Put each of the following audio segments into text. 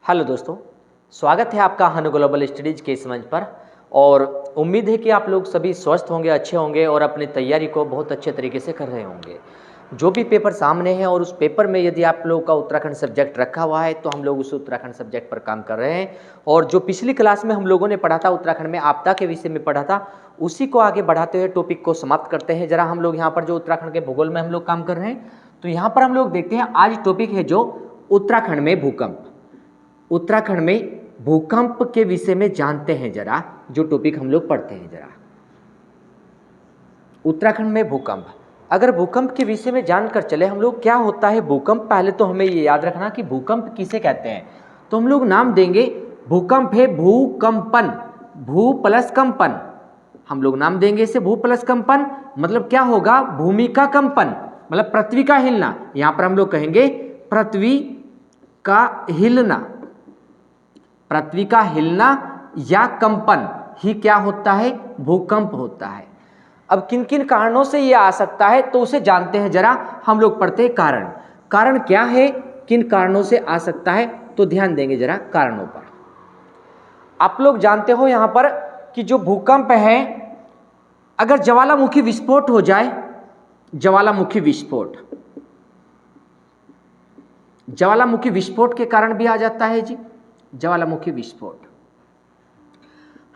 Hello दोस्तों, स्वागत है आपका हनु ग्लोबल स्टडीज के इस मंच पर। और उम्मीद है कि आप लोग सभी स्वस्थ होंगे, अच्छे होंगे और अपनी तैयारी को बहुत अच्छे तरीके से कर रहे होंगे। जो भी पेपर सामने है और उस पेपर में यदि आप लोगों का उत्तराखंड सब्जेक्ट रखा हुआ है तो हम लोग उस उत्तराखंड सब्जेक्ट पर काम कर रहे हैं। और जो पिछली क्लास में हम लोगों ने पढ़ा था, उत्तराखंड में आपदा के विषय में पढ़ा था, उसी को आगे बढ़ाते हुए टॉपिक को समाप्त करते हैं। जरा हम लोग यहाँ पर जो उत्तराखंड के भूगोल में हम लोग काम कर रहे हैं, तो यहाँ पर हम लोग देखते हैं आज टॉपिक है जो उत्तराखंड में भूकंप। उत्तराखंड में भूकंप के विषय में जानते हैं जरा, जो टॉपिक हम लोग पढ़ते हैं जरा। उत्तराखंड में भूकंप, अगर भूकंप के विषय में जानकर चले हम लोग क्या होता है भूकंप, पहले तो हमें ये याद रखना कि भूकंप किसे कहते हैं। तो हम लोग नाम देंगे भूकंप है भूकंपन, भू प्लस कंपन। हम लोग नाम देंगे इसे भू प्लस कंपन, मतलब क्या होगा, भूमि का कंपन, मतलब पृथ्वी का हिलना। यहां पर हम लोग कहेंगे पृथ्वी का हिलना। पृथ्वी का हिलना या कंपन ही क्या होता है, भूकंप होता है। अब किन किन कारणों से यह आ सकता है तो उसे जानते हैं जरा, हम लोग पढ़ते हैं कारण। कारण क्या है, किन कारणों से आ सकता है, तो ध्यान देंगे जरा कारणों पर। आप लोग जानते हो यहां पर कि जो भूकंप है, अगर ज्वालामुखी विस्फोट हो जाए, ज्वालामुखी विस्फोट, ज्वालामुखी विस्फोट के कारण भी आ जाता है जी, ज्वालामुखी विस्फोट।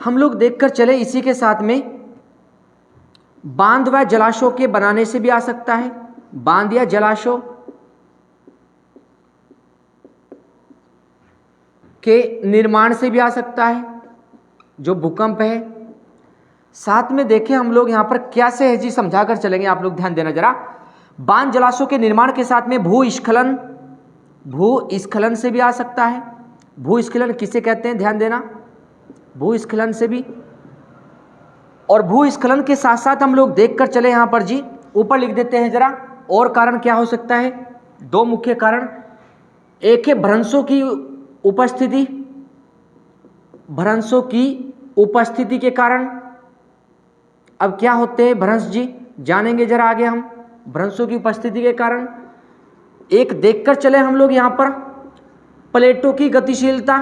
हम लोग देखकर चले इसी के साथ में बांध व जलाशयों के बनाने से भी आ सकता है, बांध या जलाशयों के निर्माण से भी आ सकता है जो भूकंप है। साथ में देखें हम लोग यहां पर क्या से है जी, समझाकर चलेंगे, आप लोग ध्यान देना जरा। बांध जलाशयों के निर्माण के साथ में भूस्खलन, भूस्खलन से भी आ सकता है। भूस्खलन किसे कहते हैं, ध्यान देना, भूस्खलन से भी। और भूस्खलन के साथ साथ हम लोग देखकर चले यहां पर जी, ऊपर लिख देते हैं जरा, और कारण क्या हो सकता है, दो मुख्य कारण। एक है भ्रंशों की उपस्थिति, भ्रंशों की उपस्थिति के कारण। अब क्या होते हैं भ्रंश जी, जानेंगे जरा आगे हम, भ्रंशों की उपस्थिति के कारण। एक देखकर चले हम लोग यहां पर प्लेटों की गतिशीलता,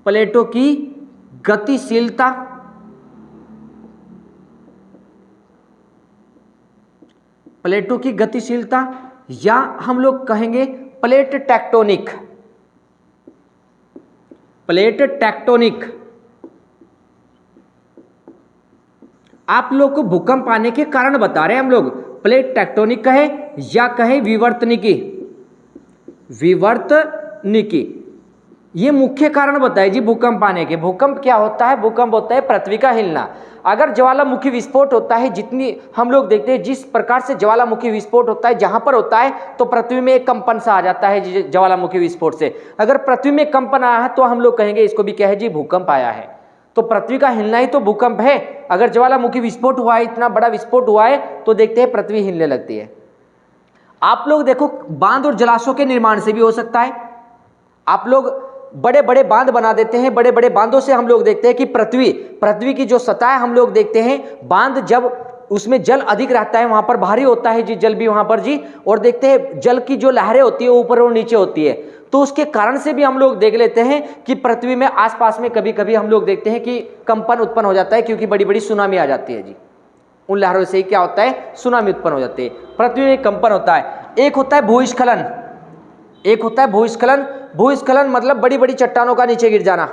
प्लेटों की गतिशीलता, प्लेटों की गतिशीलता, या हम लोग कहेंगे प्लेट टेक्टोनिक, प्लेट टेक्टोनिक। आप लोग को भूकंप आने के कारण बता रहे हैं हम लोग, प्लेट टेक्टोनिक कहे या कहे विवर्तनिकी, विवर्तनिकी, ये मुख्य कारण बताए जी भूकंप आने के। भूकंप क्या होता है, भूकंप होता है पृथ्वी का हिलना। अगर ज्वालामुखी विस्फोट होता है, जितनी हम लोग देखते हैं जिस प्रकार से ज्वालामुखी विस्फोट होता है, जहां पर होता है तो पृथ्वी में एक कंपन सा आ जाता है ज्वालामुखी विस्फोट से। अगर पृथ्वी में कंपन आया है तो हम लोग कहेंगे इसको भी क्या है जी, भूकंप आया है। तो पृथ्वी का हिलना ही तो भूकंप है। अगर ज्वालामुखी विस्फोट हुआ है, इतना बड़ा विस्फोट हुआ है, तो देखते हैं पृथ्वी हिलने लगती है। आप लोग देखो बांध और जलाशयों के निर्माण से भी हो सकता है। आप लोग बड़े बड़े बांध बना देते हैं, बड़े बड़े बांधों से हम लोग देखते हैं कि पृथ्वी की जो सतह है, हम लोग देखते हैं बांध जब उसमें जल अधिक रहता है, वहां पर भारी होता है जी जल भी वहां पर जी, और देखते हैं जल की जो लहरें होती है ऊपर और नीचे होती है, तो उसके कारण से भी हम लोग देख लेते हैं कि पृथ्वी में आसपास में कभी कभी हम लोग देखते हैं कि कंपन उत्पन्न हो जाता है, क्योंकि बड़ी बड़ी सुनामी आ जाती है जी। उन लहरों से ही क्या होता है, सुनामी उत्पन्न हो जाती है, पृथ्वी में कंपन होता है। एक होता है भूस्खलन, एक होता है भूस्खलन। भूस्खलन मतलब बड़ी बड़ी चट्टानों का नीचे गिर जाना,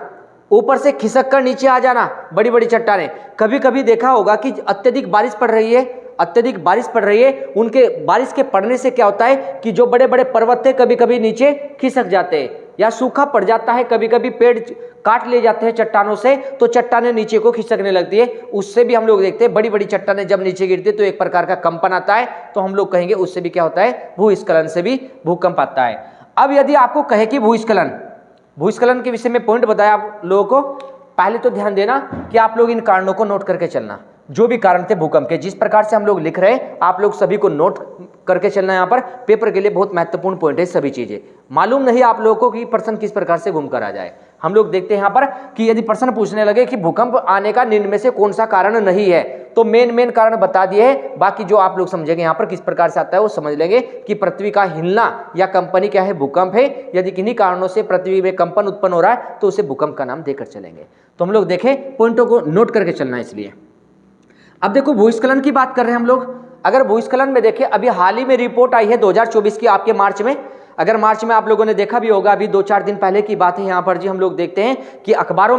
ऊपर से खिसक कर नीचे आ जाना, बड़ी बड़ी चट्टानें। कभी कभी देखा होगा कि अत्यधिक बारिश पड़ रही है, अत्यधिक बारिश पड़ रही है, उनके बारिश के पड़ने से क्या होता है कि जो बड़े बड़े पर्वत थे कभी कभी नीचे खिसक जाते हैं, या सूखा पड़ जाता है, कभी कभी पेड़ काट ले जाते हैं चट्टानों से, तो चट्टानें नीचे को खिसकने लगती है। उससे भी हम लोग देखते हैं बड़ी बड़ी चट्टानें जब नीचे गिरती है तो एक प्रकार का कंपन आता है, तो हम लोग कहेंगे उससे भी क्या होता है, भूस्खलन से भी भूकंप आता है। अब यदि आपको कहे कि भूस्खलन, भूस्खलन के विषय में पॉइंट बताया आप लोगों को, पहले तो ध्यान देना कि आप लोग इन कारणों को नोट करके चलना, जो भी कारण थे भूकंप के, जिस प्रकार से हम लोग लिख रहे हैं आप लोग सभी को नोट करके चलना। यहाँ पर पेपर के लिए बहुत महत्वपूर्ण पॉइंट है, सभी चीजें मालूम नहीं आप लोगों को कि प्रश्न किस प्रकार से घूम कर आ जाए। हम लोग देखते हैं यहाँ पर कि यदि प्रश्न पूछने लगे कि भूकंप आने का निम्न में से कौन सा कारण नहीं है, तो मेन कारण बता दिए हैं, बाकी जो आप लोग समझेंगे यहाँ पर किस प्रकार से आता है वो समझ लेंगे कि पृथ्वी का हिलना या कंपनी क्या है, भूकंप है। यदि किन्हीं कारणों से पृथ्वी में कंपन उत्पन्न हो रहा है तो उसे भूकंप का नाम देकर चलेंगे। तो हम लोग देखें, पॉइंटों को नोट करके चलना है। इसलिए अब देखो भूस्खलन की बात कर रहे हैं हम लोग। अगर भूस्खलन में देखें, अभी हाल ही में रिपोर्ट आई है 2024 की आपके मार्च में। अगर मार्च में आप लोगों ने देखा भी होगा, अभी 2-4 दिन पहले की बात है। यहाँ पर जी हम लोग देखते हैं कि अखबारों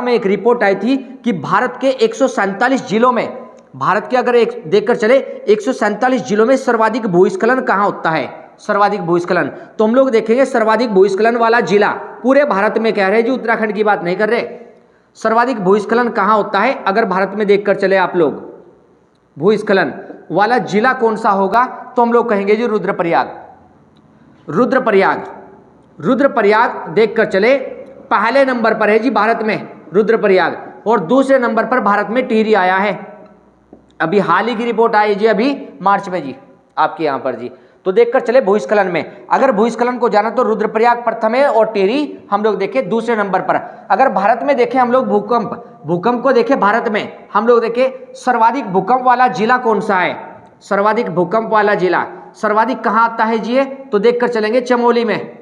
में एक रिपोर्ट आई थी कि भारत के 147 जिलों में, भारत के अगर एक देखकर चले 147 जिलों में सर्वाधिक भूस्खलन कहाँ होता है, सर्वाधिक भूस्खलन। तो हम लोग देखेंगे सर्वाधिक भूस्खलन वाला जिला पूरे भारत में कह रहे हैं जी, उत्तराखंड की बात नहीं कर रहे। सर्वाधिक भूस्खलन कहाँ होता है अगर भारत में देखकर चले आप लोग, भूस्खलन वाला जिला कौन सा होगा, तो हम लोग कहेंगे जी रुद्रप्रयाग। रुद्रप्रयाग देखकर चले पहले नंबर पर है जी भारत में रुद्रप्रयाग, और दूसरे नंबर पर भारत में टिहरी आया है। अभी हाल ही की रिपोर्ट आई जी, अभी मार्च में जी आपके यहाँ पर जी। तो देखकर चले भूस्खलन में, अगर भूस्खलन को जाना तो रुद्रप्रयाग प्रथम है और टिहरी हम लोग देखें दूसरे नंबर पर। अगर भारत में देखें हम लोग भूकंप को देखें भारत में, हम लोग देखें सर्वाधिक भूकंप वाला जिला कौन सा है, सर्वाधिक भूकंप वाला जिला सर्वाधिक कहाँ आता है जी, तो देखकर चलेंगे चमोली में।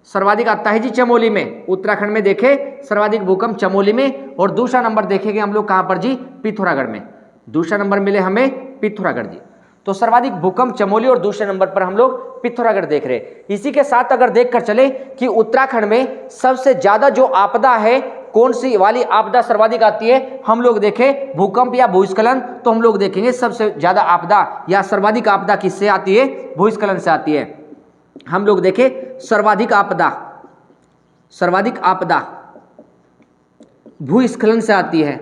सर्वाधिक आता है जी चमोली में, उत्तराखंड में देखे सर्वाधिक भूकंप चमोली में। और दूसरा नंबर देखेंगे हम लोग कहाँ पर जी, पिथौरागढ़ में। दूसरा नंबर मिले हमें पिथौरागढ़ जी। तो सर्वाधिक भूकंप चमोली और दूसरे नंबर पर हम लोग पिथौरागढ़ देख रहे हैं। इसी के साथ अगर देखकर चले कि उत्तराखंड में सबसे ज्यादा जो आपदा है, कौन सी वाली आपदा सर्वाधिक आती है, हम लोग देखें भूकंप या भूस्खलन, तो हम लोग देखेंगे सबसे ज्यादा आपदा या सर्वाधिक आपदा किससे आती है, भूस्खलन से आती है। हम लोग देखें सर्वाधिक आपदा भूस्खलन से आती है,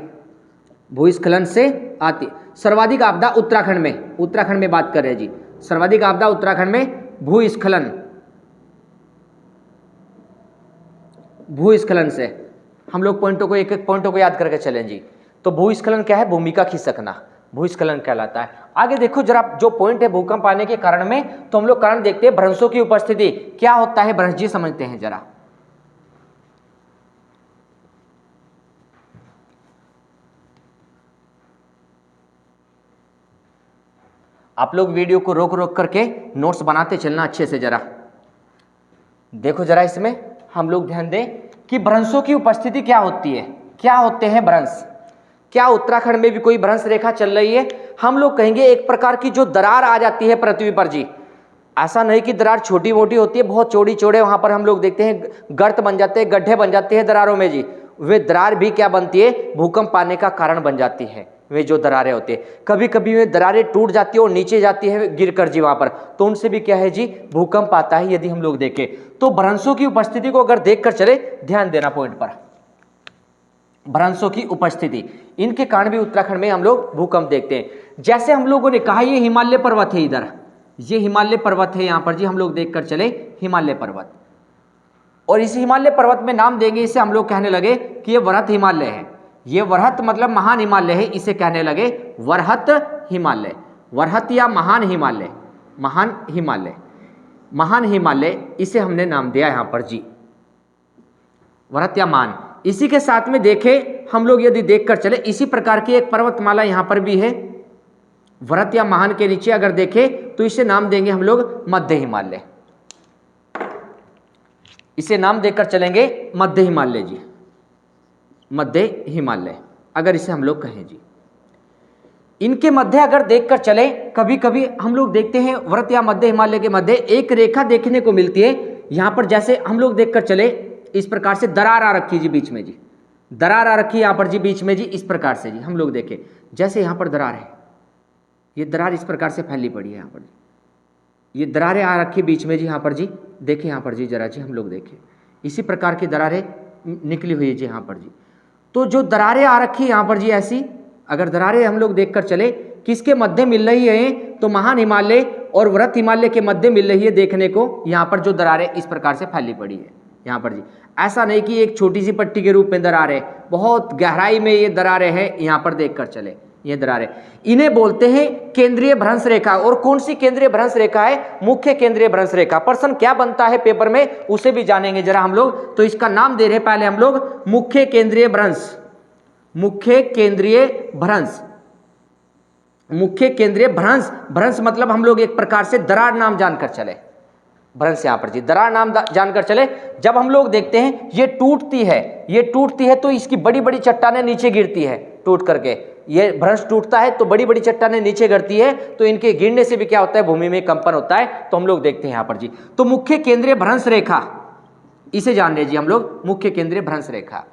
भूस्खलन से आती है। सर्वाधिक आपदा उत्तराखंड में बात कर रहे हैं जी, सर्वाधिक आपदा उत्तराखंड में भूस्खलन से। हम लोग पॉइंटों को एक पॉइंटों को याद करके चलें जी। तो भूस्खलन क्या है, भूमि का खिसकना, भूस्खलन कहलाता है। आगे देखो जरा, जो पॉइंट है भूकंप आने के कारण में, तो हम लोग कारण देखते हैं भ्रंशों की उपस्थिति। क्या होता है भ्रंश जी, समझते हैं जरा। आप लोग वीडियो को रोक करके नोट्स बनाते चलना अच्छे से। जरा देखो जरा, इसमें हम लोग ध्यान दें कि भ्रंशों की उपस्थिति क्या होती है, क्या होते हैं भ्रंश। क्या उत्तराखंड में भी कोई भ्रंश रेखा चल रही है, हम लोग कहेंगे एक प्रकार की जो दरार आ जाती है पृथ्वी पर जी। ऐसा नहीं कि दरार छोटी मोटी होती है, बहुत चौड़ी चौड़े वहां पर हम लोग देखते हैं गर्त बन जाते हैं, गड्ढे बन जाते हैं दरारों में जी। वे दरार भी क्या बनती है, भूकंप आने का कारण बन जाती है। वे जो दरारें होती है, कभी कभी वे दरारें टूट जाती है और नीचे जाती है गिर कर जी वहां पर, तो उनसे भी क्या है जी, भूकंप आता है। यदि हम लोग देखें तो भ्रंशों की उपस्थिति को अगर देख कर चले, ध्यान देना पॉइंट पर, भ्रंशों की उपस्थिति, इनके कारण भी उत्तराखंड में हम लोग भूकंप देखते हैं। जैसे हम लोगों ने कहा ये हिमालय पर्वत है, इधर ये हिमालय पर्वत है यहाँ पर जी, हम लोग देख कर चले हिमालय पर्वत, और इस हिमालय पर्वत में नाम देंगे इसे, हम लोग कहने लगे कि ये वरहत हिमालय है। ये वरहत मतलब महान हिमालय है, इसे कहने लगे वरहत हिमालय, वरहत या महान हिमालय, महान हिमालय, महान हिमालय, इसे हमने नाम दिया यहाँ पर जी, वरहत या महान। इसी के साथ में देखें हम लोग, यदि देखकर चले, इसी प्रकार की एक पर्वतमाला यहाँ पर भी है, वरहत या महान के नीचे अगर देखें तो इसे नाम देंगे हम लोग मध्य हिमालय, इसे नाम देकर चलेंगे मध्य हिमालय जी, मध्य हिमालय अगर इसे हम लोग कहें जी। इनके मध्य अगर देखकर चले, कभी कभी हम लोग देखते हैं वरहत या मध्य हिमालय के मध्य एक रेखा देखने को मिलती है यहाँ पर। जैसे हम लोग देखकर चले, इस प्रकार से दरार आ रखी जी बीच में जी, दरार आ रखी है यहाँ पर जी बीच में जी, इस प्रकार से जी हम लोग देखें, जैसे यहाँ पर दरार है, ये दरार इस प्रकार से फैली पड़ी है यहाँ पर, ये दरारें आ रखी बीच में जी यहाँ पर जी, देखें यहाँ पर जी जरा जी, हम लोग देखें इसी प्रकार की दरारें निकली हुई है जी यहाँ पर जी। तो जो दरारें आ रखी है यहाँ पर जी, ऐसी अगर दरारें हम लोग देखकर चले, किसके मध्य मिल रही है, तो महान हिमालय और वरहत हिमालय के मध्य मिल रही है देखने को। यहाँ पर जो दरारें इस प्रकार से फैली पड़ी है यहाँ पर जी, ऐसा नहीं कि एक छोटी सी पट्टी के रूप में दरारें, बहुत गहराई में ये दरारें हैं यहाँ पर देखकर चले, ये दरारें, इन्हें बोलते हैं केंद्रीय भ्रंश रेखा। और कौन सी केंद्रीय भ्रंश रेखा है, मुख्य केंद्रीय भ्रंश रेखा। प्रश्न क्या बनता है पेपर में उसे भी जानेंगे जरा हम लोग। तो इसका नाम दे रहे पहले हम लोग मुख्य केंद्रीय भ्रंश, मुख्य केंद्रीय भ्रंश, मुख्य केंद्रीय भ्रंश, भ्रंश मतलब हम लोग एक प्रकार से दरार नाम जानकर चले, भ्रंश यहाँ पर जी दरार नाम जानकर चले। जब हम लोग देखते हैं ये टूटती है तो इसकी बड़ी बड़ी चट्टानें नीचे गिरती है, टूट करके ये भ्रंश टूटता है तो बड़ी बड़ी चट्टानें नीचे गिरती है, तो इनके गिरने से भी क्या होता है, भूमि में कंपन होता है। तो हम लोग देखते हैं यहाँ पर जी, तो मुख्य केंद्रीय भ्रंश रेखा, इसे जान रहे जी हम लोग, मुख्य केंद्रीय भ्रंश रेखा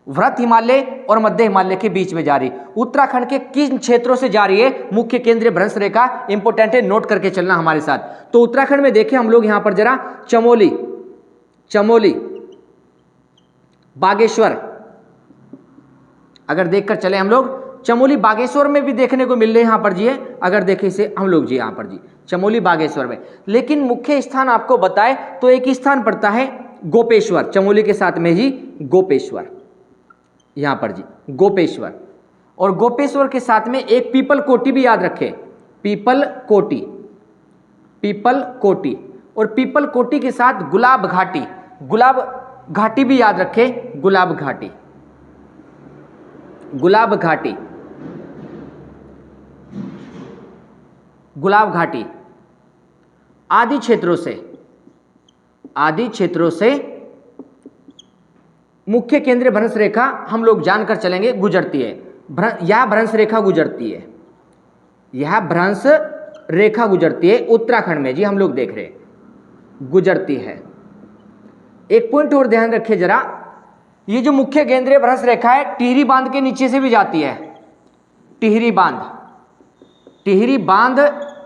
वृत्त हिमालय और मध्य हिमालय के बीच में जा रही, उत्तराखंड के किन क्षेत्रों से जा रही है मुख्य केंद्रीय भ्रंश रेखा, इंपोर्टेंट है, नोट करके चलना हमारे साथ। तो उत्तराखंड में देखें हम लोग यहां पर जरा चमोली बागेश्वर, अगर देखकर चले हम लोग, चमोली बागेश्वर में भी देखने को मिल रहे हैं यहां पर जी है, अगर देखें इसे हम लोग जी यहां पर जी चमोली बागेश्वर में। लेकिन मुख्य स्थान आपको बताए तो एक स्थान पड़ता है गोपेश्वर, चमोली के साथ में ही गोपेश्वर, यहां पर जी गोपेश्वर, और गोपेश्वर के साथ में एक पीपल कोटी भी याद रखें, पीपल कोटी, और पीपल कोटी के साथ गुलाब घाटी भी याद रखें, गुलाब घाटी आदि क्षेत्रों से मुख्य केंद्रीय भ्रंश रेखा हम लोग जानकर चलेंगे गुजरती है। यह भ्रंश रेखा गुजरती है उत्तराखंड में जी, हम लोग देख रहे हैं गुजरती है। एक पॉइंट और ध्यान रखिए जरा, ये जो मुख्य केंद्रीय भ्रंश रेखा है टिहरी बांध के नीचे से भी जाती है, टिहरी बांध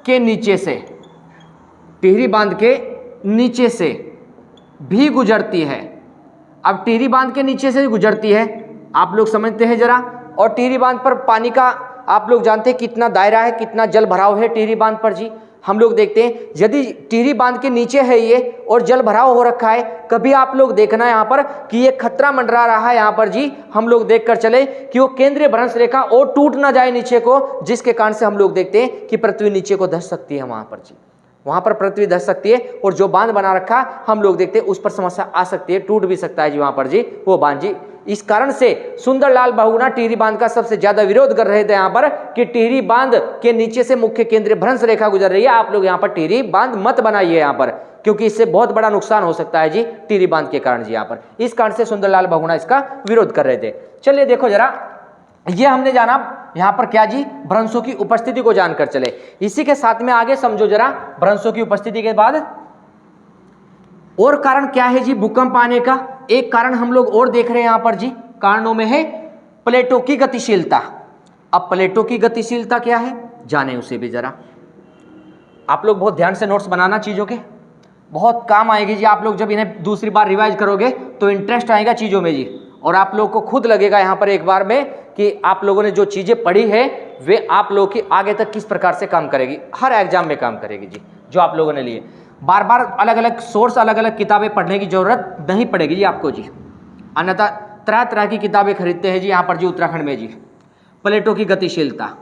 के नीचे से भी गुजरती है। अब टिहरी बांध के नीचे से गुजरती है, आप लोग समझते हैं जरा, और टिहरी बांध पर पानी का आप लोग जानते हैं कितना दायरा है, कितना जल भराव है टिहरी बांध पर जी। हम लोग देखते हैं यदि टिहरी बांध के नीचे है ये और जल भराव हो रखा है, कभी आप लोग देखना यहाँ पर कि ये खतरा मंडरा रहा है यहाँ पर जी, हम लोग देख कर चले कि वो केंद्रीय भ्रंश रेखा और टूट ना जाए नीचे को, जिसके कारण से हम लोग देखते हैं कि पृथ्वी नीचे को धंस सकती है वहां पर जी, वहां पर पृथ्वी धंस सकती है, और जो बांध बना रखा हम लोग देखते हैं उस पर समस्या आ सकती है, टूट भी सकता है जी वहां पर जी वो बांध जी। इस कारण से सुंदरलाल बहुगुणा टिहरी बांध का सबसे ज्यादा विरोध कर रहे थे यहाँ पर कि टिहरी बांध के नीचे से मुख्य केंद्रीय भ्रंश रेखा गुजर रही है, आप लोग यहाँ पर टिहरी बांध मत बनाइए यहाँ पर, क्योंकि इससे बहुत बड़ा नुकसान हो सकता है जी टिहरी बांध के कारण जी यहाँ पर। इस कारण से सुंदरलाल बहुगुणा इसका विरोध कर रहे थे। चलिए देखो जरा, ये हमने जाना यहाँ पर क्या जी, भ्रंशों की उपस्थिति को जानकर चले। इसी के साथ में आगे समझो जरा, भ्रंशों की उपस्थिति के बाद और कारण क्या है जी भूकंप आने का। एक कारण हम लोग और देख रहे हैं यहाँ पर जी, कारणों में है प्लेटों की गतिशीलता। अब प्लेटों की गतिशीलता क्या है जाने उसे भी जरा, आप लोग बहुत ध्यान से नोट्स बनाना, चीजों के बहुत काम आएगी जी। आप लोग जब इन्हें दूसरी बार रिवाइज करोगे तो इंटरेस्ट आएगा चीजों में जी, और आप लोग को खुद लगेगा यहाँ पर एक बार में कि आप लोगों ने जो चीजें पढ़ी है वे आप लोगों की आगे तक किस प्रकार से काम करेगी, हर एग्जाम में काम करेगी जी जो आप लोगों ने लिए। बार बार अलग अलग सोर्स, अलग अलग किताबें पढ़ने की जरूरत नहीं पड़ेगी जी आपको जी, अन्यथा तरह तरह की किताबें खरीदते हैं जी यहाँ पर जी उत्तराखंड में जी। प्लेटों की गतिशीलता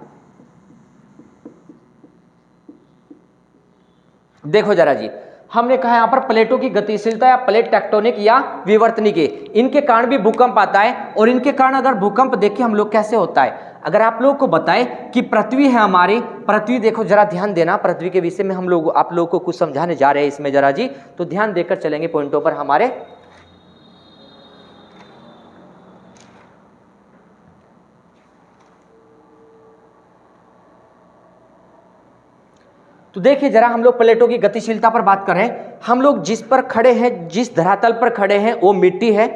देखो जरा जी, हमने कहा यहाँ पर प्लेटों की गतिशीलता या प्लेट टेक्टोनिक या विवर्तनिक, इनके कारण भी भूकंप आता है। और इनके कारण अगर भूकंप देखिए हम लोग कैसे होता है, अगर आप लोगों को बताए कि पृथ्वी है हमारी, पृथ्वी देखो जरा ध्यान देना, पृथ्वी के विषय में हम लोग आप लोगों को कुछ समझाने जा रहे हैं इसमें जरा जी, तो ध्यान देकर चलेंगे पॉइंटों पर हमारे। तो देखिए जरा, हम लोग प्लेटों की गतिशीलता पर बात कर रहे हैं। हम लोग जिस पर खड़े हैं, जिस धरातल पर खड़े हैं वो मिट्टी है,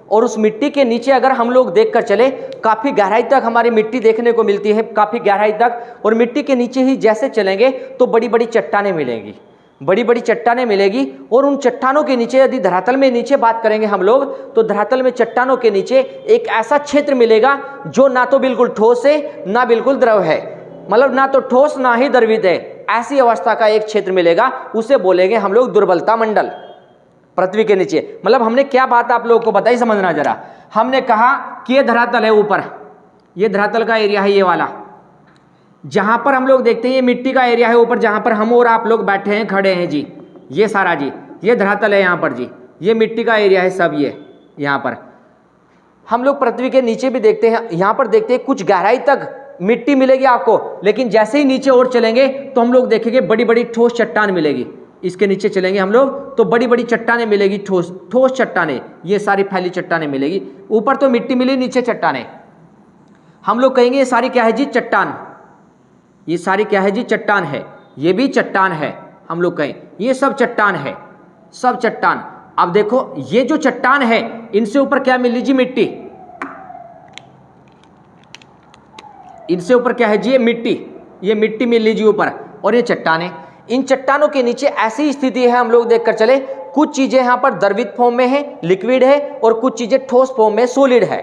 और उस मिट्टी के नीचे अगर हम लोग देख कर चले काफी गहराई तक हमारी मिट्टी देखने को मिलती है, काफी गहराई तक, और मिट्टी के नीचे ही जैसे चलेंगे तो बड़ी बड़ी चट्टानें मिलेंगी, बड़ी बड़ी चट्टानें मिलेगी। और उन चट्टानों के नीचे यदि धरातल में नीचे बात करेंगे हम लोग, तो धरातल में चट्टानों के नीचे एक ऐसा क्षेत्र मिलेगा जो ना तो बिल्कुल ठोस है ना बिल्कुल द्रव है, मतलब ना तो ठोस ना ही द्रवित है, ऐसी अवस्था का एक क्षेत्र मिलेगा, उसे बोलेंगे हम लोग दुर्बलता मंडल पृथ्वी के नीचे। मतलब हमने क्या बात आप लोगों को बताई, समझना जरा। हमने कहा कि ये धरातल है ऊपर, ये धरातल का एरिया है ये वाला, जहां पर हम लोग देखते हैं ये मिट्टी का एरिया है ऊपर, जहां पर हम और आप लोग बैठे हैं, खड़े हैं जी, ये सारा जी ये धरातल है यहाँ पर जी, ये मिट्टी का एरिया है सब, ये यहाँ पर हम लोग पृथ्वी के नीचे भी देखते हैं, यहाँ पर देखते हैं कुछ गहराई तक मिट्टी मिलेगी आपको, लेकिन जैसे ही नीचे और चलेंगे तो हम लोग देखेंगे बड़ी बड़ी ठोस चट्टान मिलेगी। इसके नीचे चलेंगे हम लोग तो बड़ी बड़ी चट्टानें मिलेगी, ठोस ठोस चट्टानें, ये सारी फैली चट्टानें मिलेगी। ऊपर तो मिट्टी मिली, नीचे चट्टानें। हम लोग कहेंगे ये सारी क्या है जी? चट्टान। ये सारी क्या है जी? चट्टान है। ये भी चट्टान है, हम लोग कहें ये सब चट्टान है, सब चट्टान। अब देखो ये जो चट्टान है इनसे ऊपर क्या मिल लीजिए? मिट्टी। इनसे ऊपर क्या है जी? ये मिट्टी, ये मिट्टी मिल लीजिए ऊपर, और ये चट्टानें। इन चट्टानों के नीचे ऐसी स्थिति है, हम लोग देखकर चले, कुछ चीजें यहां पर द्रवित फॉर्म में है, लिक्विड है, और कुछ चीजें ठोस फॉर्म में, सॉलिड है।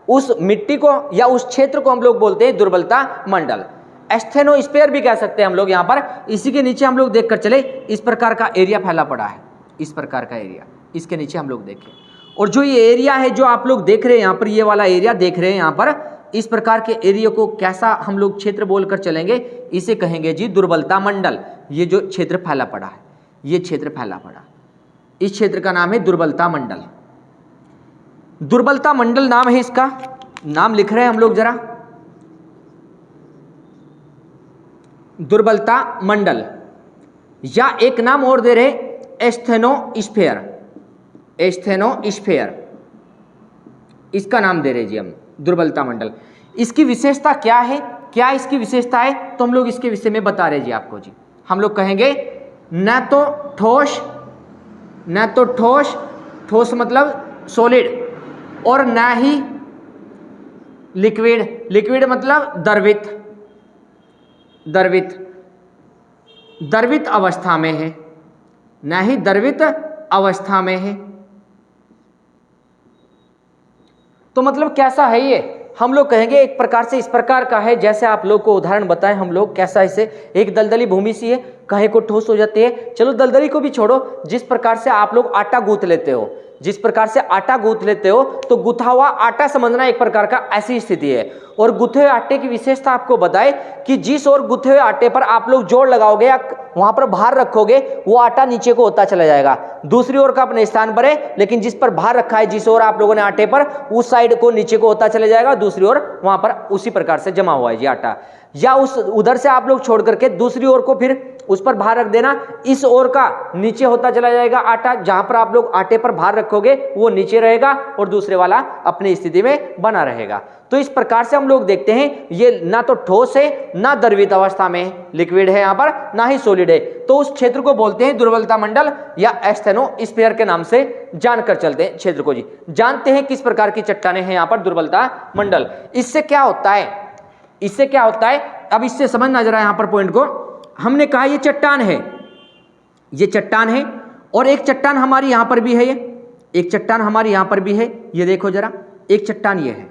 उस मिट्टी को या उस क्षेत्र को हम लोग बोलते हैं दुर्बलता मंडल। एस्थेनोस्फीयर भी कह सकते हैं हम लोग यहां पर। इसी के नीचे हम लोग देखकर चले, इस प्रकार का एरिया फैला पड़ा है, इस प्रकार का एरिया इसके नीचे हम लोग देखें। और जो ये एरिया है जो आप लोग देख रहे हैं यहां पर, ये वाला एरिया देख रहे हैं यहां पर, इस प्रकार के एरिया को कैसा हम लोग क्षेत्र बोलकर चलेंगे? इसे कहेंगे जी दुर्बलता मंडल। ये जो क्षेत्र फैला पड़ा है, ये क्षेत्र फैला पड़ा, इस क्षेत्र का नाम है दुर्बलता मंडल। दुर्बलता मंडल नाम है इसका, नाम लिख रहे हैं हम लोग जरा, दुर्बलता मंडल। या एक नाम और दे रहे, एस्थेनोस्फीयर। एस्थेनोस्फीयर इसका नाम दे रहे जी हम, दुर्बलता मंडल। इसकी विशेषता क्या है? क्या इसकी विशेषता है? तो हम लोग इसके विषय में बता रहे जी आपको जी। हम लोग कहेंगे न तो ठोस, न तो ठोस, ठोस मतलब सॉलिड, और न ही लिक्विड, लिक्विड मतलब द्रवित, द्रवित, द्रवित अवस्था में है, न ही द्रवित अवस्था में है। तो मतलब कैसा है ये? हम लोग कहेंगे एक प्रकार से इस प्रकार का है, जैसे आप लोग को उदाहरण बताएं हम लोग कैसा, इसे एक दलदली भूमि सी है, कहे को ठोस हो जाती है। चलो दलदली को भी छोड़ो, जिस प्रकार से आप लोग आटा गूंथ लेते हो, जिस प्रकार से आटा गूंथ लेते हो, तो गुथा हुआ आटा समझना एक प्रकार का ऐसी स्थिति है। और गुथे हुए आटे की विशेषता आपको बताए कि जिस ओर गुथे हुए आटे पर आप लोग जोर लगाओगे या वहां पर भार रखोगे, वो आटा नीचे को होता चला जाएगा, दूसरी ओर का अपने स्थान पर है, लेकिन जिस पर भार रखा है, जिस ओर आप लोगों ने आटे पर, उस साइड को नीचे को होता चला जाएगा, दूसरी ओर वहां पर उसी प्रकार से जमा हुआ है जी आटा। या उस उधर से आप लोग छोड़ करके दूसरी ओर को फिर उस पर भार रख देना, इस ओर का नीचे होता चला जाएगा आटा, जहां पर आप लोग आटे पर भार रखोगे वो नीचे रहेगा और दूसरे वाला अपनी स्थिति में बना रहेगा। तो इस प्रकार से हम लोग देखते हैं ये ना तो ठोस है, ना द्रवित अवस्था में, लिक्विड है यहां पर, ना ही सॉलिड है। तो उस क्षेत्र को बोलते हैं दुर्बलता मंडल या एस्थेनोस्फीयर के नाम से जानकर चलते हैं क्षेत्र को जी। जानते हैं किस प्रकार की चट्टानें हैं यहां पर दुर्बलता मंडल। इससे क्या होता है? इससे क्या होता है? अब इससे समझना जरा यहां पर पॉइंट को। हमने कहा ये चट्टान है, ये चट्टान है, और एक चट्टान हमारी यहां पर भी है, ये एक चट्टान हमारी यहां पर भी है, ये देखो जरा, एक चट्टान ये है।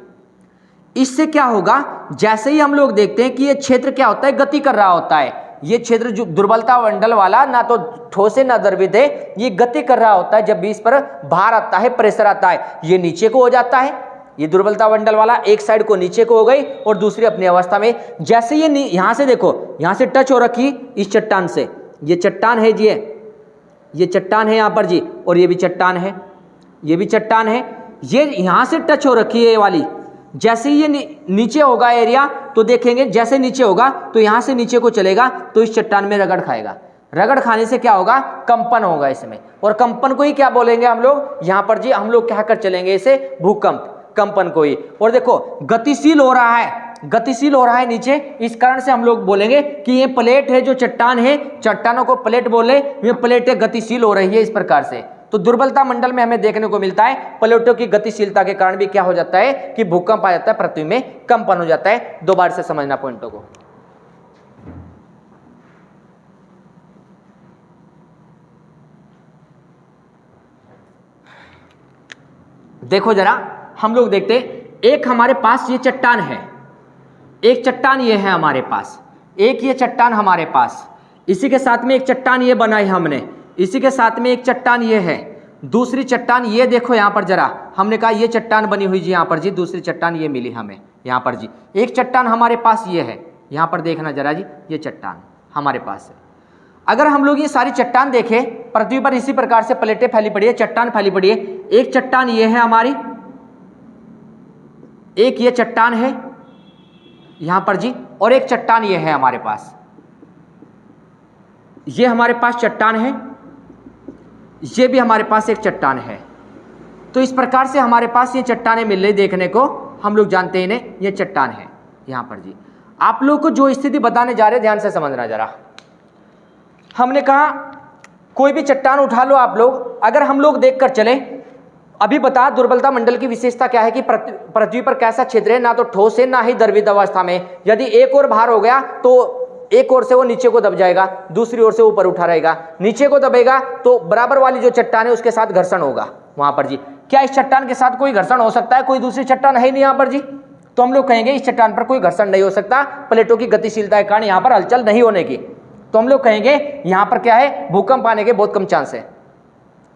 इससे क्या होगा? जैसे ही हम लोग देखते हैं कि ये क्षेत्र क्या होता है, गति कर रहा होता है। ये क्षेत्र जो दुर्बलता मंडल वाला, ना तो ठोस है ना द्रवित है, ये गति कर रहा होता है। जब भी इस पर भार आता है, प्रेशर आता है, ये नीचे को हो जाता है। ये दुर्बलता मंडल वाला एक साइड को नीचे को हो गई और दूसरी अपनी अवस्था में। जैसे ये यहां से देखो, यहां से टच हो रखी इस चट्टान से, ये चट्टान है जी, ये चट्टान है यहां पर जी, और ये भी चट्टान है, ये भी चट्टान है। ये यहां से टच हो रखी है ये वाली। जैसे ही ये नीचे होगा एरिया, तो देखेंगे जैसे नीचे होगा तो यहां से नीचे को चलेगा तो इस चट्टान में रगड़ खाएगा। रगड़ खाने से क्या होगा? कंपन होगा इसमें, और कंपन को ही क्या बोलेंगे हम लोग यहां पर जी? हम लोग क्या कर चलेंगे इसे? भूकंप, कंपन को ही। और देखो गतिशील हो रहा है, गतिशील हो रहा है नीचे, इस कारण से हम लोग बोलेंगे कि ये प्लेट है, जो चट्टान है, चट्टानों को प्लेट बोले, ये प्लेटें गतिशील हो रही है इस प्रकार से। तो दुर्बलता मंडल में हमें देखने को मिलता है प्लेटों की गतिशीलता के कारण भी क्या हो जाता है कि भूकंप आ जाता है, पृथ्वी में कंपन हो जाता है। दो बार से समझना पॉइंटों को। देखो जरा, हम लोग देखते एक हमारे पास ये चट्टान है, एक चट्टान ये है हमारे पास, एक ये चट्टान हमारे पास, इसी के साथ में एक चट्टान ये बनाई हमने, इसी के साथ में एक चट्टान ये है, दूसरी चट्टान ये देखो यहाँ पर जरा, हमने कहा ये चट्टान बनी हुई जी यहाँ पर जी, दूसरी चट्टान ये मिली हमें यहाँ पर जी। एक चट्टान हमारे पास ये है, यहाँ पर देखना जरा जी, ये चट्टान हमारे पास है। अगर हम लोग ये सारी चट्टान देखें, पृथ्वी पर इसी प्रकार से प्लेटें फैली पड़ी है, चट्टान फैली पड़ी है। एक चट्टान ये है हमारी, एक ये चट्टान है, यहां पर जी, और एक चट्टान ये है हमारे पास, ये हमारे पास चट्टान है, ये भी हमारे पास एक चट्टान है। तो इस प्रकार से हमारे पास ये चट्टानें मिल रही देखने को, हम लोग जानते हैं इन्हें, ये चट्टान है यहां पर जी। आप लोग को जो स्थिति बताने जा रहे हैं ध्यान से समझना जरा। हमने कहा कोई भी चट्टान उठा लो आप लोग, अगर हम लोग देखकर चले, अभी बता दुर्बलता मंडल की विशेषता क्या है कि पृथ्वी पर कैसा छिद्र है, ना तो ठोस है ना ही द्रवित अवस्था में। यदि एक और भार हो गया तो एक ओर से वो नीचे को दब जाएगा, दूसरी ओर से ऊपर उठा रहेगा। नीचे को दबेगा तो बराबर वाली जो चट्टान है उसके साथ घर्षण होगा वहां पर जी। क्या इस चट्टान के साथ कोई घर्षण हो सकता है? कोई दूसरी चट्टान है नहीं यहाँ पर जी, तो हम लोग कहेंगे इस चट्टान पर कोई घर्षण नहीं हो सकता, प्लेटों की गतिशीलता के कारण यहाँ पर हलचल नहीं होने की। तो हम लोग कहेंगे यहाँ पर क्या है, भूकंप आने के बहुत कम चांस है,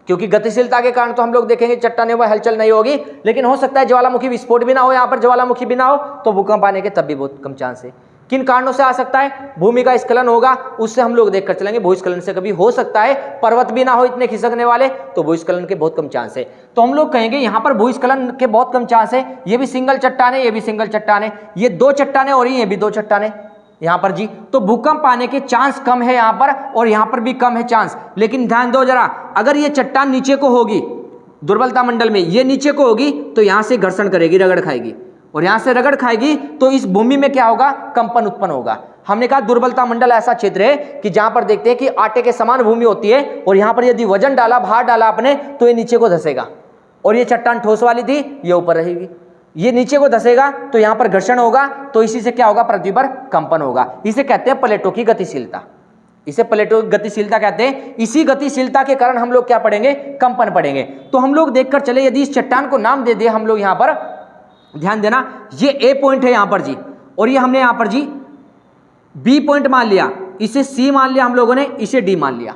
क्योंकि गतिशीलता के कारण तो हम लोग देखेंगे चट्टाने वह हलचल नहीं होगी। लेकिन हो सकता है ज्वालामुखी विस्फोट भी ना हो, यहाँ पर ज्वालामुखी भी ना हो, तो भूकंप आने के तब भी बहुत कम चांस है। किन कारणों से आ सकता है? भूमि का स्खलन होगा, उससे हम लोग देखकर चलेंगे। भूस्खलन से कभी हो सकता है, पर्वत भी ना हो इतने खिसकने वाले, तो भूस्खलन के बहुत कम चांस है। तो हम लोग कहेंगे यहाँ पर भूस्खलन के बहुत कम चांस है। ये भी सिंगल चट्टान है, ये भी सिंगल चट्टान है, ये दो चट्टाने और ये भी दो चट्टाने यहाँ पर जी। तो भूकंप आने के चांस कम है यहाँ पर, और यहाँ पर भी कम है चांस। लेकिन ध्यान दो जरा, अगर ये चट्टान नीचे को होगी दुर्बलता मंडल में, ये नीचे को होगी तो यहाँ से घर्षण करेगी, रगड़ खाएगी, और यहां से रगड़ खाएगी तो इस भूमि में क्या होगा, कंपन उत्पन्न होगा। हमने कहा दुर्बलता मंडल ऐसा क्षेत्र है कि जहां पर देखते हैं कि आटे के समान भूमि होती है, और यहां पर यदि वजन डाला, भार डाला आपने, तो ये नीचे को धसेगा, और ये चट्टान ठोस वाली थी, ये ऊपर रहेगी। ये नीचे को धसेगा तो यहां पर घर्षण होगा, तो इसी से क्या होगा, पृथ्वी पर कंपन होगा। इसे कहते हैं प्लेटों की गतिशीलता, इसे प्लेटों की गतिशीलता कहते हैं। इसी गतिशीलता के कारण हम लोग क्या पढ़ेंगे, कंपन पढ़ेंगे। तो हम लोग देखकर चले, यदि इस चट्टान को नाम दे दे हम लोग, यहां पर ध्यान देना, ये ए पॉइंट है यहां पर जी, और ये हमने यहां पर जी बी पॉइंट मान लिया, इसे सी मान लिया हम लोगों ने, इसे डी मान लिया,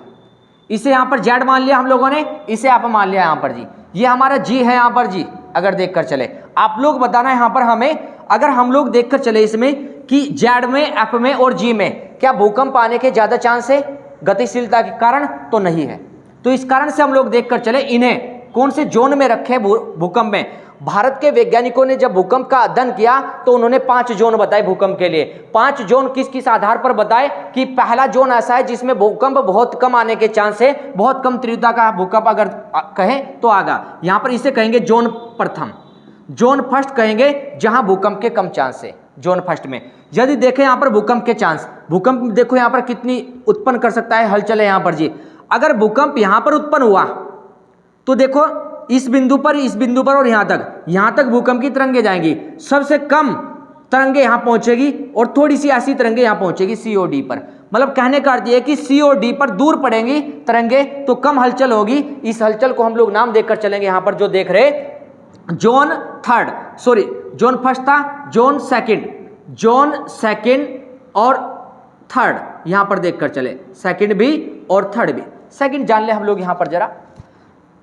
इसे यहां पर जेड मान लिया हम लोगों ने, इसे आप मान लिया यहां पर जी। ये हमारा जी है यहां पर जी। अगर देखकर चले, आप लोग बताना यहां पर हमें, अगर हम लोग देखकर चले इसमें कि जेड में, एफ में और जी में क्या भूकंप आने के ज्यादा चांस है गतिशीलता के कारण? तो नहीं है। तो इस कारण से हम लोग देखकर चले इन्हें कौन से जोन में रखे भूकंप में। भारत के वैज्ञानिकों ने जब भूकंप का अध्ययन किया तो उन्होंने 5 जोन बताए भूकंप के लिए। 5 जोन किस किस आधार पर बताए कि पहला जोन ऐसा है जिसमें भूकंप बहुत कम आने के चांस है, बहुत कम तीव्रता का भूकंप अगर कहें तो आगा, यहां पर इसे कहेंगे जोन प्रथम, जोन फर्स्ट कहेंगे, जहां भूकंप के कम चांस है। जोन फर्स्ट में यदि देखें यहां पर भूकंप के चांस, भूकंप देखो यहां पर कितनी उत्पन्न कर सकता है, हलचल है यहां पर जी। अगर भूकंप यहां पर उत्पन्न हुआ तो देखो इस बिंदु पर, इस बिंदु पर और यहां तक भूकंप की तरंगे जाएंगी। सबसे कम तरंगे यहां पहुंचेगी और थोड़ी सी ऐसी तरंगे यहां पहुंचेगी सी और डी पर। मतलब कहने का अर्थ यह है कि सी और डी पर दूर पड़ेंगी तरंगे तो कम हलचल होगी। इस हलचल को हम लोग नाम देकर चलेंगे यहां पर जो देख रहे, zone third, sorry zone first था, जोन सेकंड और थर्ड यहां पर देखकर चले, सेकंड भी और थर्ड भी। सेकंड जान ले हम लोग यहां पर जरा,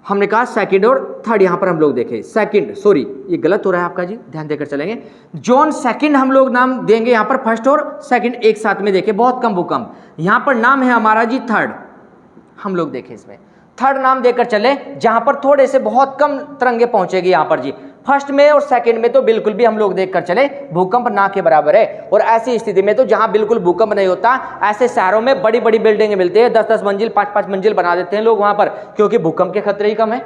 हमने कहा सेकंड और थर्ड यहां पर हम लोग देखें, सेकंड, सॉरी ये गलत हो रहा है आपका जी, ध्यान देकर चलेंगे। जोन सेकंड हम लोग नाम देंगे यहां पर, फर्स्ट और सेकंड एक साथ में देखें, बहुत कम भूकंप। यहां पर नाम है हमारा जी थर्ड, हम लोग देखें इसमें थर्ड नाम देकर चले, जहां पर थोड़े से बहुत कम तरंगे पहुंचेगी यहां पर जी। फर्स्ट में और सेकंड में तो बिल्कुल भी हम लोग देखकर चले भूकंप ना के बराबर है। और ऐसी स्थिति में तो जहां बिल्कुल भूकंप नहीं होता, ऐसे शहरों में बड़ी बड़ी बिल्डिंगें मिलती है, 10-10 मंजिल 5-5 मंजिल बना देते हैं लोग वहां पर, क्योंकि भूकंप के खतरे ही कम है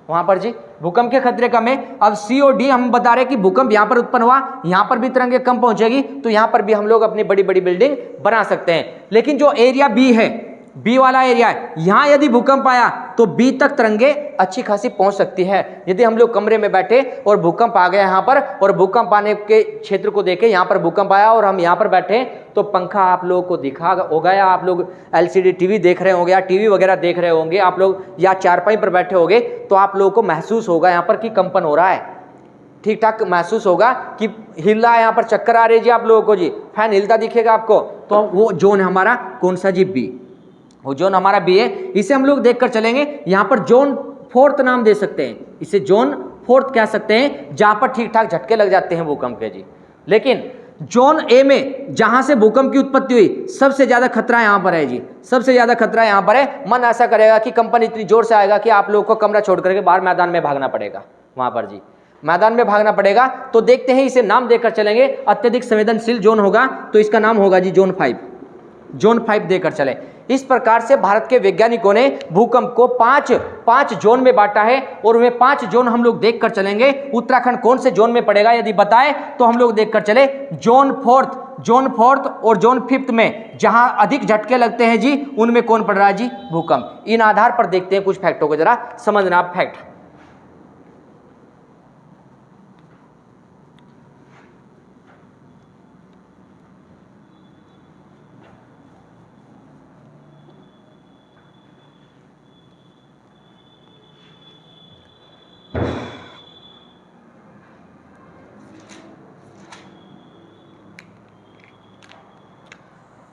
वहां पर जी, भूकंप के खतरे कम है। अब सी और डी हम बता रहे कि भूकंप यहां पर उत्पन्न हुआ, यहां पर भी तरंगे कम पहुंचेगी, तो यहां पर भी हम लोग अपनी बड़ी बड़ी बिल्डिंग बना सकते हैं। लेकिन जो एरिया बी है, बी वाला एरिया है, यहां यदि भूकंप आया तो बी तक तरंगे अच्छी खासी पहुंच सकती है। यदि हम लोग कमरे में बैठे और भूकंप आ गया यहां पर, और भूकंप आने के क्षेत्र को देखे, यहां पर भूकंप आया और हम यहां पर बैठे, तो पंखा आप लोगों को दिखा होगा, या आप लोग एलसीडी टीवी देख रहे होंगे या टीवी वगैरह देख रहे होंगे आप लोग, या चारपाई पर बैठे होंगे, तो आप लोगों को महसूस होगा यहां पर कि कंपन हो रहा है, ठीक ठाक महसूस होगा कि हिल रहा है, यहाँ पर चक्कर आ रही है जी आप लोगों को जी, फैन हिलता दिखेगा आपको। तो वो जोन हमारा कौन सा जी, बी, वो जोन हमारा बी है। इसे हम लोग देखकर चलेंगे, यहां पर जोन फोर्थ नाम दे सकते हैं, इसे जोन फोर्थ कह सकते हैं, जहां पर ठीक ठाक झटके लग जाते हैं भूकंप के जी। लेकिन जोन ए में जहां से भूकंप की उत्पत्ति हुई, सबसे ज्यादा खतरा यहां पर है जी, सबसे ज्यादा खतरा यहां पर है। मन ऐसा करेगा कि कंपन इतनी जोर से आएगा कि आप लोगों को कमरा छोड़ करके बाहर मैदान में भागना पड़ेगा वहां पर जी। मैदान में भागना पड़ेगा। तो देखते हैं, इसे नाम देकर चलेंगे। अत्यधिक संवेदनशील जोन होगा तो इसका नाम होगा जी जोन 5, जोन 5 देकर चले। इस प्रकार से भारत के वैज्ञानिकों ने भूकंप को पांच जोन में बांटा है और वे 5 जोन हम लोग देखकर चलेंगे। उत्तराखंड कौन से जोन में पड़ेगा यदि बताए तो हम लोग देखकर चले जोन 4th और जोन 5th में जहां अधिक झटके लगते हैं जी, उनमें कौन पड़ रहा है जी? भूकंप। इन आधार पर देखते हैं कुछ फैक्टों को, जरा समझना आप फैक्ट।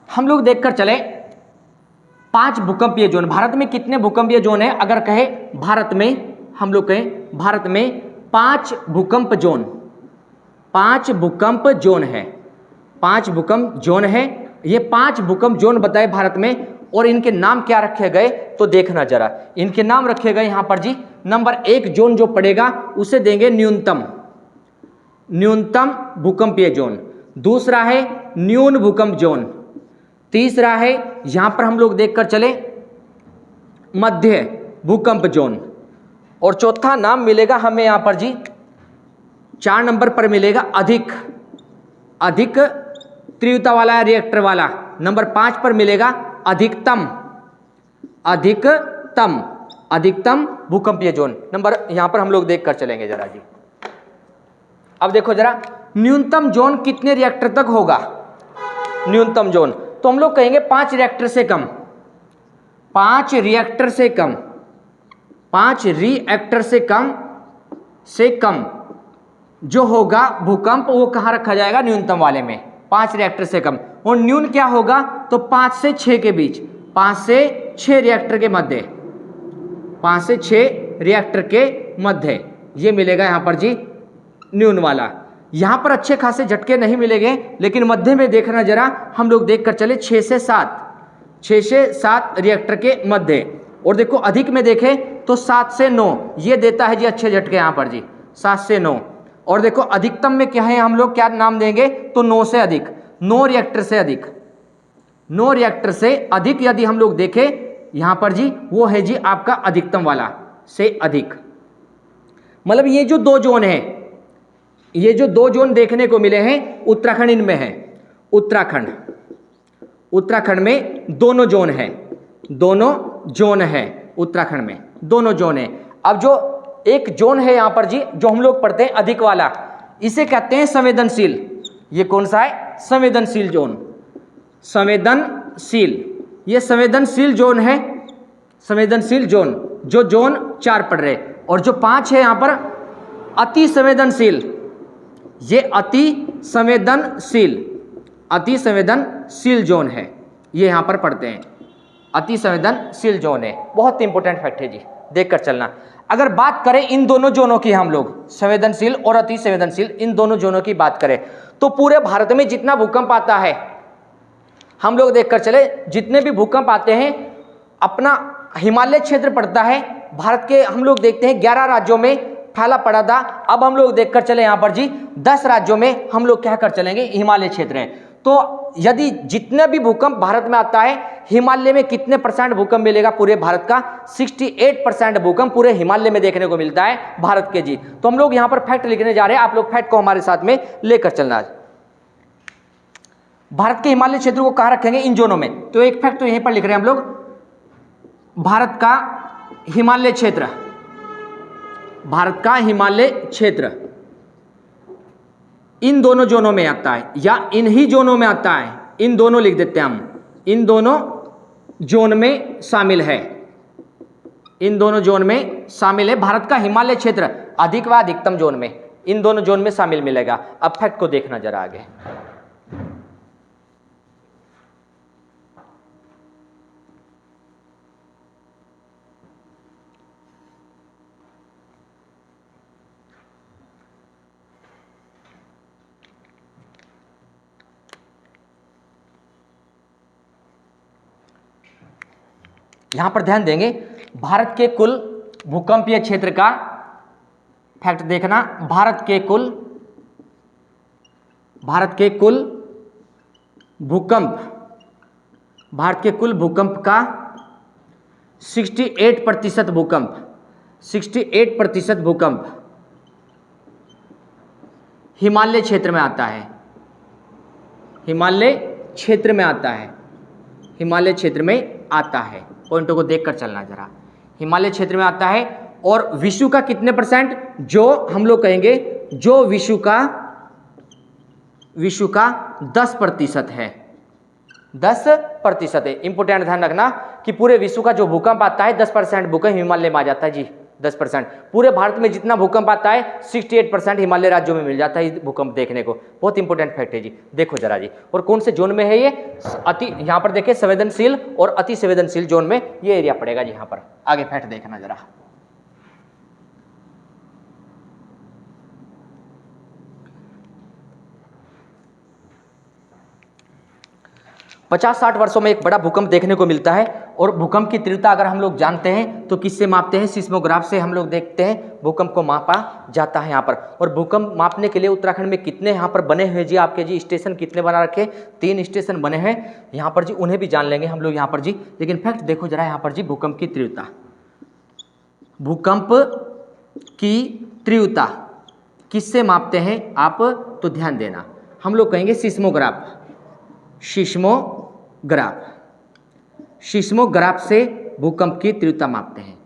हम लोग देखकर चले 5 भूकंपीय जोन। भारत में कितने भूकंपीय जोन है? अगर कहे भारत में, हम लोग कहें भारत में 5 भूकंप जोन, 5 भूकंप जोन है, 5 भूकंप जोन है। ये 5 भूकंप जोन बताए भारत में, और इनके नाम क्या रखे गए तो देखना जरा। इनके नाम रखे गए यहां पर जी। नंबर 1 जोन जो पड़ेगा उसे देंगे न्यूनतम भूकंपीय जोन। दूसरा है न्यून भूकंप जोन। तीसरा है, यहां पर हम लोग देखकर चले मध्य भूकंप जोन। और चौथा नाम मिलेगा हमें यहां पर जी 4 नंबर पर मिलेगा अधिक तीव्रता वाला रिएक्टर वाला। नंबर 5 पर मिलेगा अधिकतम भूकंपीय जोन। नंबर यहां पर हम लोग देखकर चलेंगे जरा जी। अब देखो जरा, न्यूनतम जोन कितने रिएक्टर तक होगा? न्यूनतम जोन तो हम लोग कहेंगे 5 रिएक्टर से कम, 5 रिएक्टर से कम, 5 रिएक्टर से कम जो होगा भूकंप, वो कहां रखा जाएगा? न्यूनतम वाले में। 5 रिएक्टर से कम। और न्यून क्या होगा? तो 5 से 6 के बीच, 5 से 6 रिएक्टर के मध्य, 5 से 6 रिएक्टर के मध्य ये मिलेगा यहां पर जी न्यून वाला। यहां पर अच्छे खासे झटके नहीं मिलेंगे, लेकिन मध्य में देखना जरा, हम लोग देखकर चले 6 से 7 रिएक्टर के मध्य। और देखो अधिक में देखें तो 7 से 9 ये देता है जी अच्छे झटके यहां पर जी, 7 से 9। और देखो अधिकतम में क्या है, हम लोग क्या नाम देंगे तो 9 से अधिक, 9 रिएक्टर से अधिक, 9 रिएक्टर से अधिक यदि हम लोग देखें यहां पर जी, वो है जी आपका अधिकतम वाला से अधिक। मतलब ये जो 2 जोन है, ये जो 2 जोन देखने को मिले हैं, उत्तराखंड इनमें है। उत्तराखंड में दोनों जोन है, दोनों जोन है उत्तराखंड में, दोनों जोन है। अब जो एक जोन है यहां पर जी, जो हम लोग पढ़ते हैं अधिक वाला, इसे कहते हैं संवेदनशील। ये कौन सा है? संवेदनशील जोन। संवेदनशील, ये संवेदनशील जोन है, संवेदनशील जोन, जो जोन 4 पढ़ रहे। और जो 5 है यहां पर अति संवेदनशील, ये अति संवेदनशील जोन है, ये यहां पर पढ़ते हैं। अति संवेदनशील जोन है, बहुत इंपॉर्टेंट फैक्ट है जी, देखकर चलना। अगर बात करें इन दोनों जोनों की, हम लोग संवेदनशील और अति संवेदनशील, इन दोनों जोनों की बात करें तो पूरे भारत में जितना भूकंप आता है, हम लोग देखकर चले जितने भी भूकंप आते हैं, अपना हिमालय क्षेत्र पड़ता है भारत के, हम लोग देखते हैं 11 राज्यों में फैला पड़ा था। अब हम लोग देखकर चले यहां पर जी 10 राज्यों में हम लोग क्या कर चलेंगे, हिमालय क्षेत्र है। तो यदि जितने भी भूकंप भारत में आता है, हिमालय में कितने % भूकंप मिलेगा? पूरे भारत का 68% भूकंप पूरे हिमालय में देखने को मिलता है भारत के जी। तो हम लोग यहां पर फैक्ट लिखने जा रहे हैं, आप लोग फैक्ट को हमारे साथ में लेकर चलना है। भारत के हिमालय क्षेत्र को कहां रखेंगे? इन जोनों में। तो एक फैक्ट तो यहीं पर लिख रहे हैं हम लोग, भारत का हिमालय क्षेत्र, भारत का हिमालय क्षेत्र इन दोनों जोनों में आता है, या इन ही जोनों में आता है। इन दोनों लिख देते हैं हम, इन दोनों जोन में शामिल है, इन दोनों जोन में शामिल है। भारत का हिमालय क्षेत्र अधिक व अधिकतम जोन में, इन दोनों जोन में शामिल मिलेगा। अब फैक्ट को देखना जरा आगे। यहां पर ध्यान देंगे, भारत के कुल भूकंपीय क्षेत्र का फैक्ट देखना, भारत के कुल भूकंप का 68% भूकंप हिमालय क्षेत्र में आता है। हिमालय क्षेत्र में आता है। पॉइंटों को देखकर चलना जरा। हिमालय क्षेत्र में आता है। और विश्व का कितने परसेंट, जो हम लोग कहेंगे जो विश्व का 10% है। 10% है। इंपोर्टेंट ध्यान रखना कि पूरे विश्व का जो भूकंप आता है 10% भूकंप हिमालय में आ जाता है जी। 10%। पूरे भारत में जितना भूकंप आता है 68% हिमालय राज्यों में मिल जाता है भूकंप देखने को। बहुत इंपॉर्टेंट फैक्ट है जी। देखो जरा जी, और कौन से जोन में है ये, यहाँ पर देखिए संवेदनशील और अति संवेदनशील जोन में ये एरिया पड़ेगा जी। यहाँ पर आगे फैक्ट देखना जरा। 50-60 वर्षों में एक बड़ा भूकंप देखने को मिलता है। और भूकंप की तीव्रता अगर हम लोग जानते हैं तो किससे मापते हैं, सिस्मोग्राफ से हम लोग देखते हैं भूकंप को मापा जाता है यहाँ पर। और भूकंप मापने के लिए उत्तराखंड में कितने यहाँ पर बने हुए जी आपके जी स्टेशन कितने बना रखे, 3 स्टेशन बने हैं यहाँ पर जी, उन्हें भी जान लेंगे हम लोग यहाँ पर जी। लेकिन फैक्ट देखो जरा यहाँ पर जी, भूकंप की तीव्रता, भूकंप की तीव्रता किससे मापते हैं आप, तो ध्यान देना, हम लोग कहेंगे सिस्मोग्राफ से भूकंप की तीव्रता मापते हैं।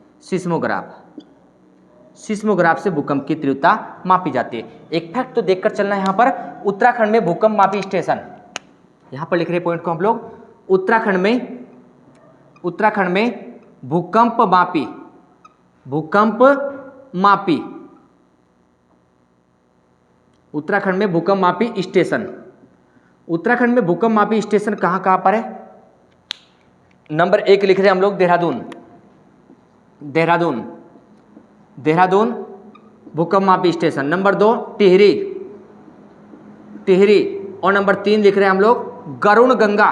सिस्मोग्राफ से भूकंप की तीव्रता मापी जाती है। एक फैक्ट तो देखकर चलना है यहाँ पर, उत्तराखंड में भूकंप मापी स्टेशन, यहाँ पर लिख रहे पॉइंट को हम लोग, उत्तराखंड में भूकंप मापी उत्तराखंड में भूकंप मापी स्टेशन, उत्तराखंड में भूकंप मापी स्टेशन कहाँ कहाँ पर है। नंबर 1 लिख रहे हैं हम लोग देहरादून भूकंप मापी स्टेशन। नंबर 2 टिहरी। और नंबर 3 लिख रहे हैं हम लोग गरुण गंगा।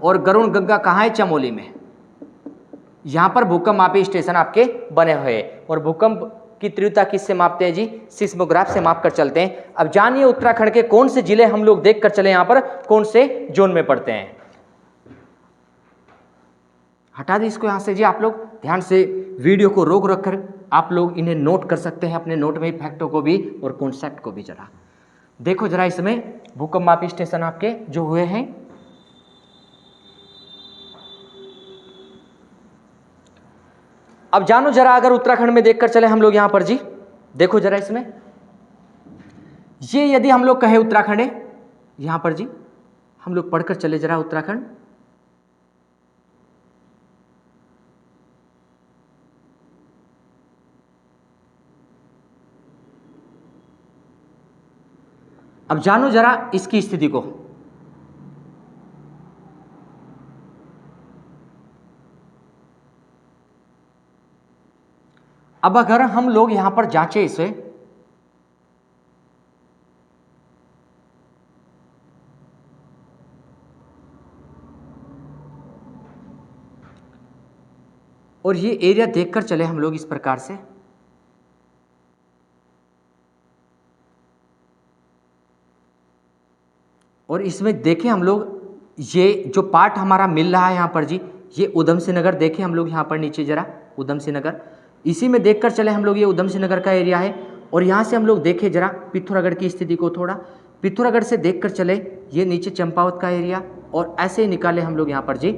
और गरुण गंगा कहाँ है, चमोली में। यहाँ पर भूकंप मापी स्टेशन आपके बने हुए हैं। और भूकंप की तीव्रता किससे मापते हैं जी, सिस्मोग्राफ से माप कर चलते हैं। अब जानिए उत्तराखंड के कौन से जिले हम लोग देख कर चले यहाँ पर कौन से जोन में पड़ते हैं। हटा दी इसको यहाँ से जी। आप लोग ध्यान से वीडियो को रोक रखकर आप लोग इन्हें नोट कर सकते हैं अपने नोट में, फैक्टों को भी और कॉन्सेप्ट को भी। जरा देखो जरा, इसमें भूकंप मापी स्टेशन आपके जो हुए हैं, अब जानो जरा, अगर उत्तराखंड में देखकर चले हम लोग यहाँ पर जी, देखो जरा इसमें, ये यदि हम लोग कहें उत्तराखंड है, यहाँ पर जी हम लोग पढ़कर चले जरा उत्तराखंड। अब जानो जरा इसकी स्थिति को, अब अगर हम लोग यहां पर जांचें इसे, और ये एरिया देखकर चले हम लोग इस प्रकार से, और इसमें देखें हम लोग ये जो पार्ट हमारा मिल रहा है यहाँ पर जी, ये उधम सिंह नगर देखें हम लोग यहाँ पर नीचे जरा, उधम सिंह नगर, इसी में देखकर चले हम लोग, ये उधम सिंह नगर का एरिया है। और यहाँ से हम लोग देखें जरा पिथौरागढ़ की स्थिति को, थोड़ा पिथौरागढ़ से देखकर चले ये नीचे चंपावत का एरिया, और ऐसे ही निकाले हम लोग यहाँ पर जी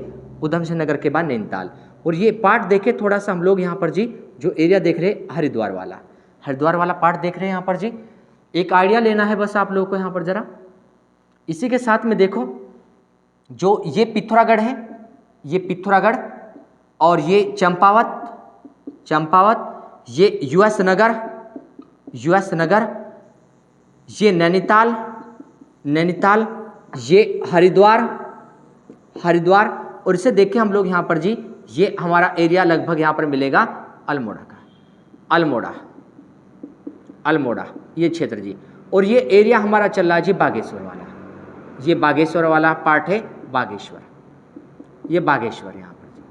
उधम सिंह नगर के बाद नैनीताल। और ये पार्ट देखें थोड़ा सा हम लोग यहाँ पर जी, जो एरिया देख रहे हरिद्वार वाला पार्ट देख रहे हैं यहाँ पर जी। एक आइडिया लेना है बस आप लोगों को यहाँ पर जरा। इसी के साथ में देखो, जो ये पिथौरागढ़ है, ये पिथौरागढ़, और ये चंपावत, ये यूएस नगर, ये नैनीताल, ये हरिद्वार, और इसे देखें हम लोग यहाँ पर जी, ये हमारा एरिया लगभग यहाँ पर मिलेगा अल्मोड़ा का, अल्मोड़ा ये क्षेत्र जी। और ये एरिया हमारा चल रहा है जी बागेश्वर वाला, ये बागेश्वर वाला पार्ट है, बागेश्वर, ये बागेश्वर यहाँ पर जी।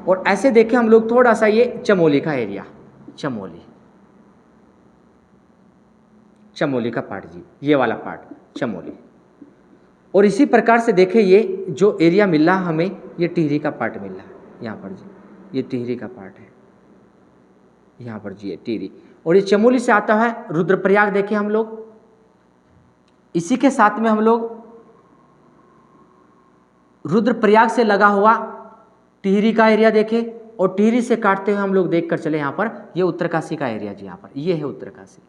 और ऐसे देखें हम लोग थोड़ा सा ये चमोली का एरिया, चमोली का पार्ट जी, ये वाला पार्ट चमोली। और इसी प्रकार से देखें ये जो एरिया मिल रहा हमें, ये टिहरी का पार्ट मिल रहा है यहाँ पर जी, ये टिहरी का पार्ट है यहाँ पर जी, ये टिहरी। और ये चमोली से आता है रुद्रप्रयाग, देखें हम लोग इसी के साथ में हम लोग रुद्रप्रयाग से लगा हुआ टिहरी का एरिया देखें, और टिहरी से काटते हुए हम लोग देख कर चले यहाँ पर, ये उत्तरकाशी का एरिया जी, यहाँ पर ये है उत्तरकाशी,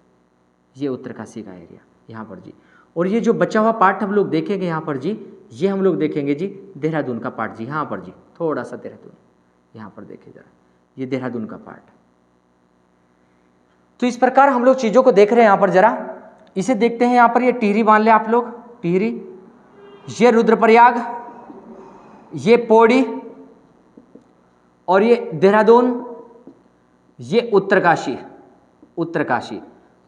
ये उत्तरकाशी का एरिया यहाँ पर जी। और ये जो बचा हुआ पार्ट हम लोग देखेंगे यहाँ पर जी, ये हम लोग देखेंगे जी देहरादून का पार्ट जी, यहाँ पर जी थोड़ा सा देहरादून, यहाँ पर देखिए जरा, ये देहरादून का पार्ट। तो इस प्रकार हम लोग चीज़ों को देख रहे हैं यहाँ पर, जरा इसे देखते हैं यहाँ पर, ये टिहरी मान ले आप लोग, टिहरी, ये रुद्रप्रयाग, ये पौड़ी, और ये देहरादून, ये उत्तरकाशी।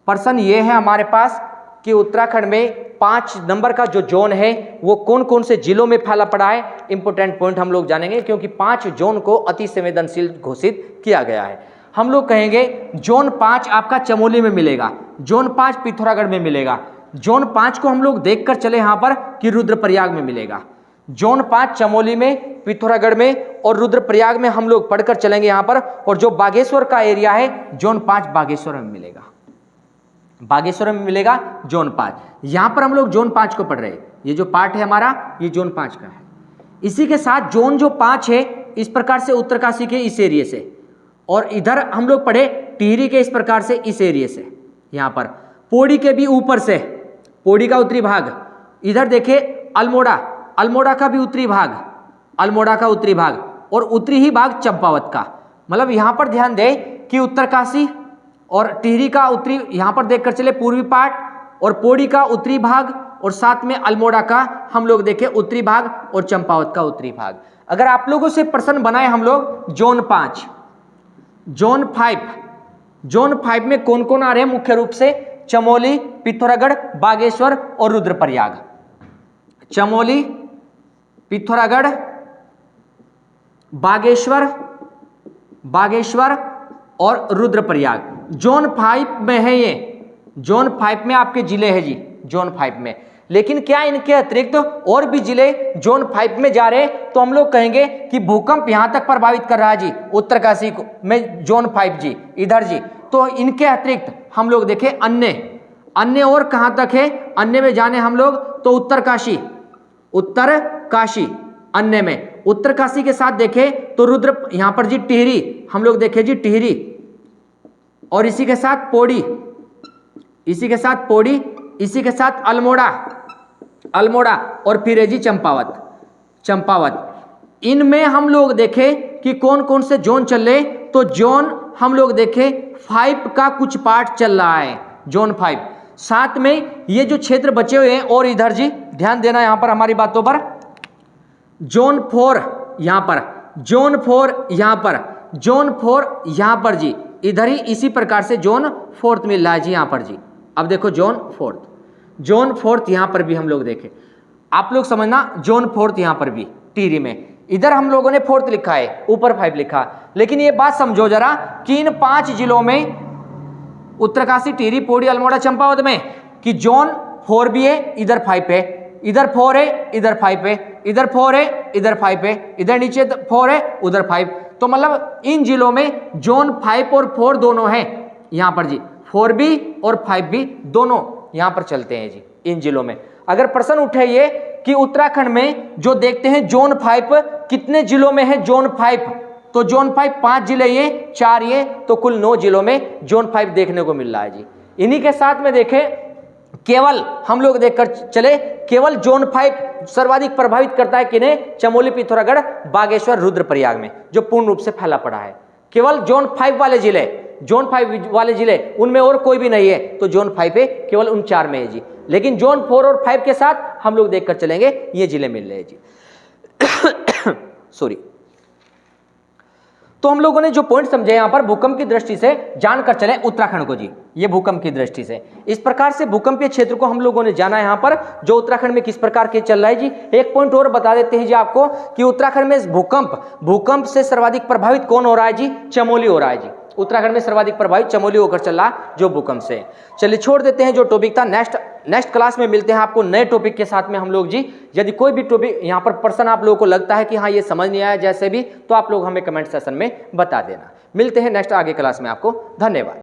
प्रश्न ये है हमारे पास कि उत्तराखंड में 5 नंबर का जो जोन है वो कौन कौन से जिलों में फैला पड़ा है। इंपॉर्टेंट पॉइंट हम लोग जानेंगे, क्योंकि 5 जोन को अति संवेदनशील घोषित किया गया है। हम लोग कहेंगे जोन 5 आपका चमोली में मिलेगा, जोन 5 पिथौरागढ़ में मिलेगा, जोन 5 को हम लोग देखकर चले यहाँ पर कि रुद्रप्रयाग में मिलेगा, जोन 5 चमोली में, पिथौरागढ़ में और रुद्रप्रयाग में हम लोग पढ़कर चलेंगे यहाँ पर। और जो बागेश्वर का एरिया है जोन 5 बागेश्वर में मिलेगा, बागेश्वर में मिलेगा जोन 5। यहाँ पर हम लोग जोन 5 को पढ़ रहे हैं, ये जो पार्ट है हमारा ये जोन 5 का है। इसी के साथ जोन जो 5 है इस प्रकार से उत्तरकाशी के इस एरिया से, और इधर हम लोग पढ़े टिहरी के इस प्रकार से इस एरिया से, यहाँ पर पौड़ी के भी ऊपर से, पौड़ी का उत्तरी भाग, इधर देखे अल्मोड़ा का भी उत्तरी भाग, अल्मोड़ा का उत्तरी भाग, और उत्तरी ही भाग चंपावत का। मतलब यहाँ पर ध्यान दें कि उत्तरकाशी और टिहरी का उत्तरी, यहाँ पर देखकर चले पूर्वी पार्ट, और पौड़ी का उत्तरी भाग, और साथ में अल्मोड़ा का हम लोग देखें उत्तरी भाग, और चंपावत का उत्तरी भाग। अगर आप लोगों से प्रश्न बनाए हम लोग जोन 5, जोन 5 में कौन कौन आ रहे हैं मुख्य रूप से, चमोली, पिथौरागढ़, बागेश्वर और रुद्रप्रयाग। चमोली, पिथौरागढ़, बागेश्वर और रुद्रप्रयाग जोन 5 में है। ये जोन 5 में आपके जिले हैं जी, जोन 5 में। लेकिन क्या इनके अतिरिक्त और भी जिले जोन 5 में जा रहे हैं, तो हम लोग कहेंगे कि भूकंप यहां तक प्रभावित कर रहा है जी उत्तरकाशी में जोन 5 जी, इधर जी। तो इनके अतिरिक्त हम लोग देखें अन्य और कहां तक है, अन्य में जाने हम लोग तो उत्तरकाशी अन्य में, उत्तरकाशी के साथ देखें तो रुद्र, यहां पर जी टिहरी, हम लोग देखें जी टिहरी, और इसी के साथ पौड़ी, इसी के साथ अल्मोड़ा और फिर है जी चंपावत। इनमें हम लोग देखें कि कौन कौन से जोन चल रहे, तो जोन हम लोग देखें 5 का कुछ पार्ट चल रहा है, जोन 5। साथ में ये जो क्षेत्र बचे हुए हैं, और इधर जी ध्यान देना यहां पर हमारी बातों पर, जोन 4 यहां पर, जोन 4 यहां पर, जोन 4 यहां पर जी, इधर ही इसी प्रकार से जोन 4 मिल रहा है जी यहां पर जी। अब देखो जोन 4 यहां पर भी हम लोग देखें, आप लोग समझना जोन 4 यहां पर भी टिहरी में, इधर हम लोगों ने 4 लिखा है, ऊपर 5 लिखा। लेकिन ये बात समझो जरा कि इन 5 जिलों में उत्तरकाशी, टिहरी, पौड़ी, अल्मोड़ा, चंपावत में कि जोन 4 भी है, इधर 5 है, इधर 4 है, इधर 5 है, इधर 4 है, इधर 5 है, इधर नीचे 4 है, उधर 5। तो मतलब इन जिलों में जोन 5 और 4 दोनों हैं यहां पर जी, 4 भी और 5 भी दोनों यहां पर चलते हैं जी इन जिलों में। अगर प्रश्न उठे ये कि उत्तराखंड में जो देखते हैं जोन 5 कितने जिलों में है जोन 5, तो जोन 5 5 जिले ये, 4 ये, तो कुल 9 जिलों में जोन 5 देखने को मिल रहा है जी। इन्हीं के साथ में देखें केवल हम लोग देखकर चले, केवल जोन 5 सर्वाधिक प्रभावित करता है किन्हें, चमोली, पिथौरागढ़, बागेश्वर, रुद्रप्रयाग में, जो पूर्ण रूप से फैला पड़ा है। केवल जोन 5 वाले जिले उनमें और कोई भी नहीं है, तो जोन 5 है केवल उन 4 में है जी। लेकिन जोन 4 और 5 के साथ हम लोग देखकर चलेंगे ये जिले मिल रहे हैं जी। सॉरी। तो हम लोगों ने जो पॉइंट समझे यहाँ पर भूकंप की दृष्टि से जानकर चले उत्तराखंड को जी, ये भूकंप की दृष्टि से इस प्रकार से भूकंपीय क्षेत्र को हम लोगों ने जाना यहाँ पर जो उत्तराखंड में किस प्रकार के चल रहा है जी। एक पॉइंट और बता देते हैं जी आपको कि उत्तराखंड में भूकंप से सर्वाधिक प्रभावित कौन हो रहा है जी, चमोली हो रहा है जी। उत्तराखंड में सर्वाधिक प्रभावित चमोली होकर चल रहा जो भूकंप से। चलिए छोड़ देते हैं जो टॉपिक था, नेक्स्ट क्लास में मिलते हैं आपको नए टॉपिक के साथ में हम लोग जी। यदि कोई भी टॉपिक यहाँ पर पर्सन आप लोगों को लगता है कि हाँ ये समझ नहीं आया जैसे भी, तो आप लोग हमें कमेंट सेक्शन में बता देना। मिलते हैं नेक्स्ट आगे क्लास में आपको। धन्यवाद।